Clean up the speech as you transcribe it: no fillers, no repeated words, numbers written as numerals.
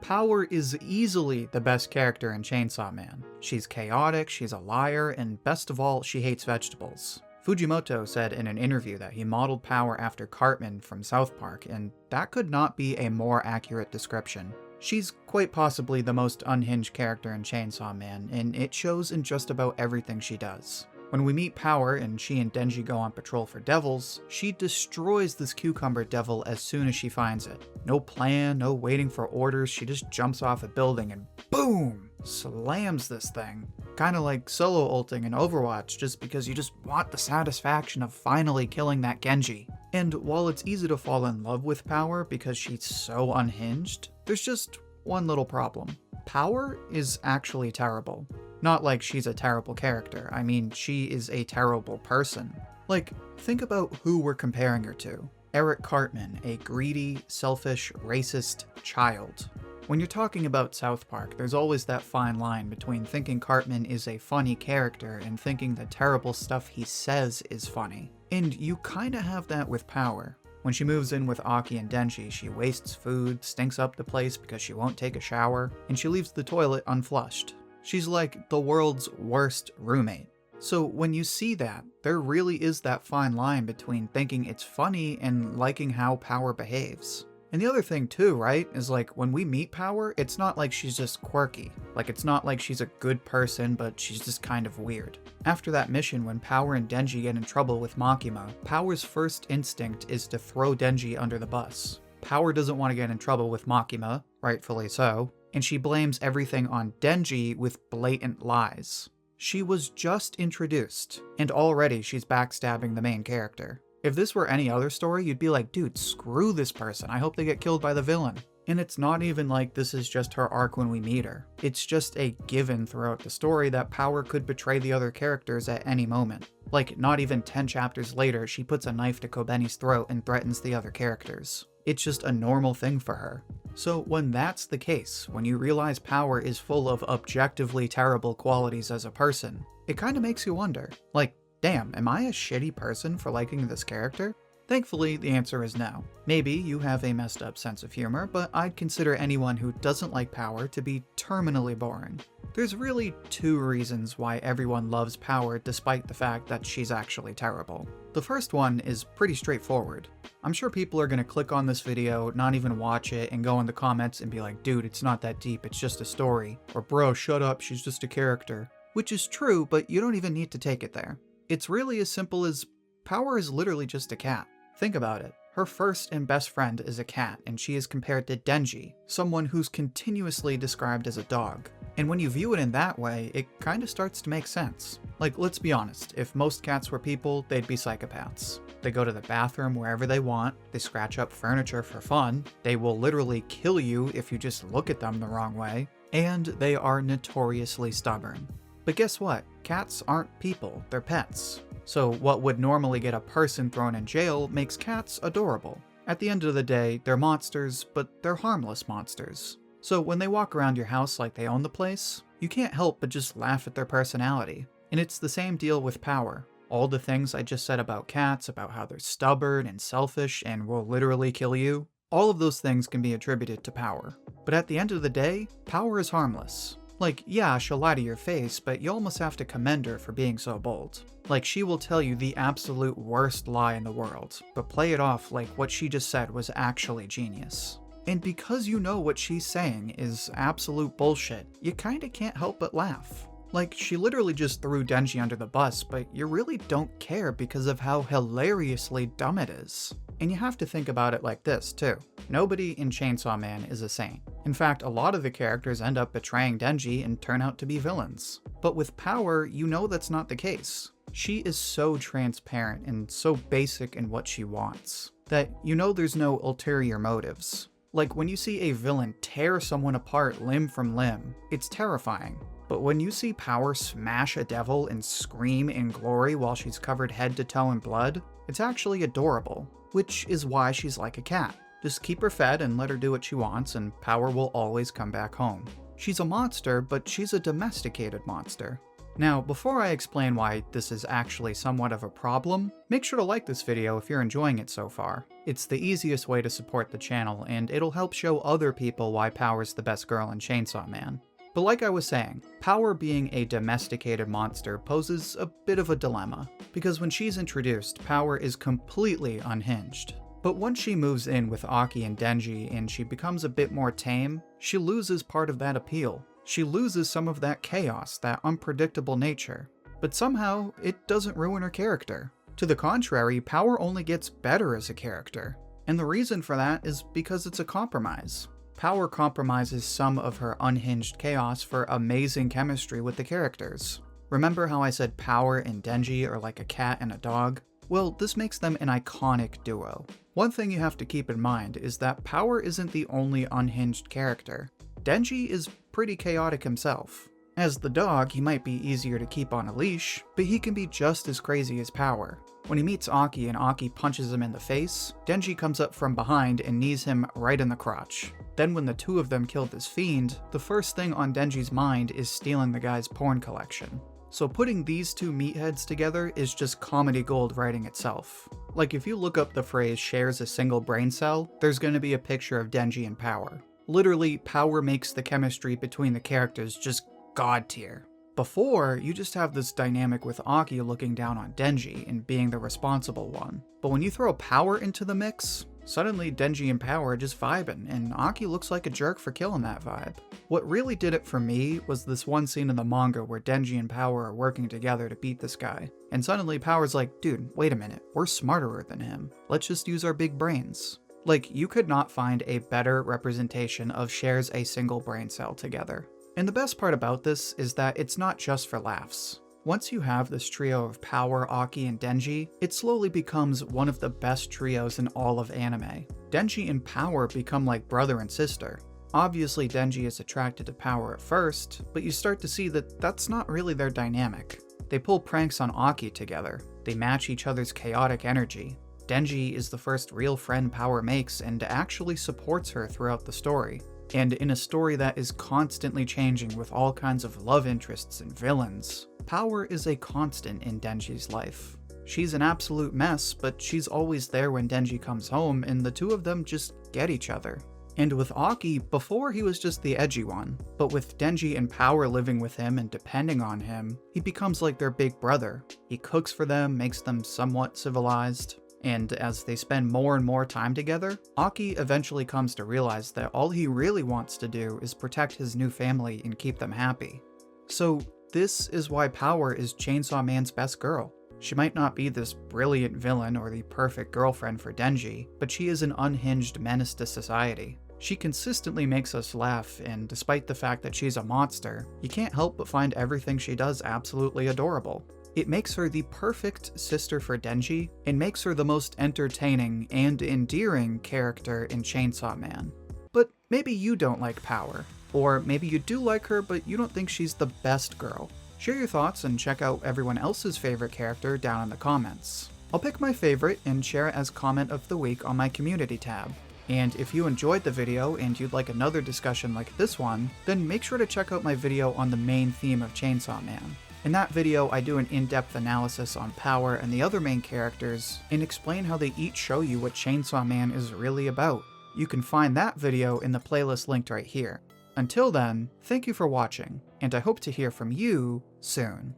Power is easily the best character in Chainsaw Man. She's chaotic, she's a liar, and best of all, she hates vegetables. Fujimoto said in an interview that he modeled Power after Cartman from South Park, and that could not be a more accurate description. She's quite possibly the most unhinged character in Chainsaw Man, and it shows in just about everything she does. When we meet Power and she and Denji go on patrol for devils, she destroys this cucumber devil as soon as she finds it. No plan, no waiting for orders, she just jumps off a building and boom! Slams this thing. Kinda like solo ulting in Overwatch, just because you just want the satisfaction of finally killing that Genji. And while it's easy to fall in love with Power because she's so unhinged, there's just one little problem. Power is actually terrible. Not like she's a terrible character, I mean she is a terrible person. Like, think about who we're comparing her to. Eric Cartman, a greedy, selfish, racist child. When you're talking about South Park, there's always that fine line between thinking Cartman is a funny character and thinking the terrible stuff he says is funny. And you kinda have that with Power. When she moves in with Aki and Denji, she wastes food, stinks up the place because she won't take a shower, and she leaves the toilet unflushed. She's like the world's worst roommate. So when you see that, there really is that fine line between thinking it's funny and liking how Power behaves. And the other thing too, right, is like when we meet Power, it's not like she's just quirky. Like it's not like she's a good person, but she's just kind of weird. After that mission when Power and Denji get in trouble with Makima, Power's first instinct is to throw Denji under the bus. Power doesn't want to get in trouble with Makima, rightfully so, and she blames everything on Denji with blatant lies. She was just introduced, and already she's backstabbing the main character. If this were any other story, you'd be like, dude, screw this person, I hope they get killed by the villain. And it's not even like this is just her arc when we meet her. It's just a given throughout the story that Power could betray the other characters at any moment. Like, not even 10 chapters later, she puts a knife to Kobeni's throat and threatens the other characters. It's just a normal thing for her. So when that's the case, when you realize Power is full of objectively terrible qualities as a person, it kinda makes you wonder, like, damn, am I a shitty person for liking this character? Thankfully, the answer is no. Maybe you have a messed up sense of humor, but I'd consider anyone who doesn't like Power to be terminally boring. There's really two reasons why everyone loves Power despite the fact that she's actually terrible. The first one is pretty straightforward. I'm sure people are gonna click on this video, not even watch it, and go in the comments and be like, dude, it's not that deep, it's just a story. Or bro, shut up, she's just a character. Which is true, but you don't even need to take it there. It's really as simple as Power is literally just a cat. Think about it. Her first and best friend is a cat, and she is compared to Denji, someone who's continuously described as a dog. And when you view it in that way, it kinda starts to make sense. Like, let's be honest, if most cats were people, they'd be psychopaths. They go to the bathroom wherever they want, they scratch up furniture for fun, they will literally kill you if you just look at them the wrong way, and they are notoriously stubborn. But guess what? Cats aren't people, they're pets. So what would normally get a person thrown in jail makes cats adorable. At the end of the day, they're monsters, but they're harmless monsters. So when they walk around your house like they own the place, you can't help but just laugh at their personality. And it's the same deal with Power. All the things I just said about cats, about how they're stubborn and selfish and will literally kill you, all of those things can be attributed to Power. But at the end of the day, Power is harmless. Like, yeah, she'll lie to your face, but you almost have to commend her for being so bold. Like, she will tell you the absolute worst lie in the world, but play it off like what she just said was actually genius. And because you know what she's saying is absolute bullshit, you kinda can't help but laugh. Like, she literally just threw Denji under the bus, but you really don't care because of how hilariously dumb it is. And you have to think about it like this, too. Nobody in Chainsaw Man is a saint. In fact, a lot of the characters end up betraying Denji and turn out to be villains. But with Power, you know that's not the case. She is so transparent and so basic in what she wants, that you know there's no ulterior motives. Like, when you see a villain tear someone apart limb from limb, it's terrifying. But when you see Power smash a devil and scream in glory while she's covered head to toe in blood, it's actually adorable. Which is why she's like a cat. Just keep her fed and let her do what she wants, and Power will always come back home. She's a monster, but she's a domesticated monster. Now, before I explain why this is actually somewhat of a problem, make sure to like this video if you're enjoying it so far. It's the easiest way to support the channel, and it'll help show other people why Power's the best girl in Chainsaw Man. But like I was saying, Power being a domesticated monster poses a bit of a dilemma, because when she's introduced, Power is completely unhinged. But once she moves in with Aki and Denji and she becomes a bit more tame, she loses part of that appeal. She loses some of that chaos, that unpredictable nature. But somehow, it doesn't ruin her character. To the contrary, Power only gets better as a character. And the reason for that is because it's a compromise. Power compromises some of her unhinged chaos for amazing chemistry with the characters. Remember how I said Power and Denji are like a cat and a dog? Well, this makes them an iconic duo. One thing you have to keep in mind is that Power isn't the only unhinged character. Denji is pretty chaotic himself. As the dog, he might be easier to keep on a leash, but he can be just as crazy as Power. When he meets Aki and Aki punches him in the face, Denji comes up from behind and knees him right in the crotch. Then when the two of them killed this fiend, the first thing on Denji's mind is stealing the guy's porn collection. So putting these two meatheads together is just comedy gold writing itself. Like if you look up the phrase shares a single brain cell, there's gonna be a picture of Denji and Power. Literally, Power makes the chemistry between the characters just god tier. Before, you just have this dynamic with Aki looking down on Denji and being the responsible one. But when you throw Power into the mix, suddenly Denji and Power are just vibing, and Aki looks like a jerk for killing that vibe. What really did it for me was this one scene in the manga where Denji and Power are working together to beat this guy. And suddenly Power's like, dude, wait a minute, we're smarter than him. Let's just use our big brains. Like, you could not find a better representation of shares a single brain cell together. And the best part about this is that it's not just for laughs. Once you have this trio of Power, Aki, and Denji, it slowly becomes one of the best trios in all of anime. Denji and Power become like brother and sister. Obviously, Denji is attracted to Power at first, but you start to see that that's not really their dynamic. They pull pranks on Aki together. They match each other's chaotic energy. Denji is the first real friend Power makes and actually supports her throughout the story. And in a story that is constantly changing with all kinds of love interests and villains, Power is a constant in Denji's life. She's an absolute mess, but she's always there when Denji comes home, and the two of them just get each other. And with Aki, before he was just the edgy one, but with Denji and Power living with him and depending on him, he becomes like their big brother. He cooks for them, makes them somewhat civilized. And as they spend more and more time together, Aki eventually comes to realize that all he really wants to do is protect his new family and keep them happy. So this is why Power is Chainsaw Man's best girl. She might not be this brilliant villain or the perfect girlfriend for Denji, but she is an unhinged menace to society. She consistently makes us laugh, and despite the fact that she's a monster, you can't help but find everything she does absolutely adorable. It makes her the perfect sister for Denji, and makes her the most entertaining and endearing character in Chainsaw Man. But maybe you don't like Power, or maybe you do like her but you don't think she's the best girl. Share your thoughts and check out everyone else's favorite character down in the comments. I'll pick my favorite and share it as comment of the week on my community tab. And if you enjoyed the video and you'd like another discussion like this one, then make sure to check out my video on the main theme of Chainsaw Man. In that video, I do an in-depth analysis on Power and the other main characters, and explain how they each show you what Chainsaw Man is really about. You can find that video in the playlist linked right here. Until then, thank you for watching, and I hope to hear from you soon.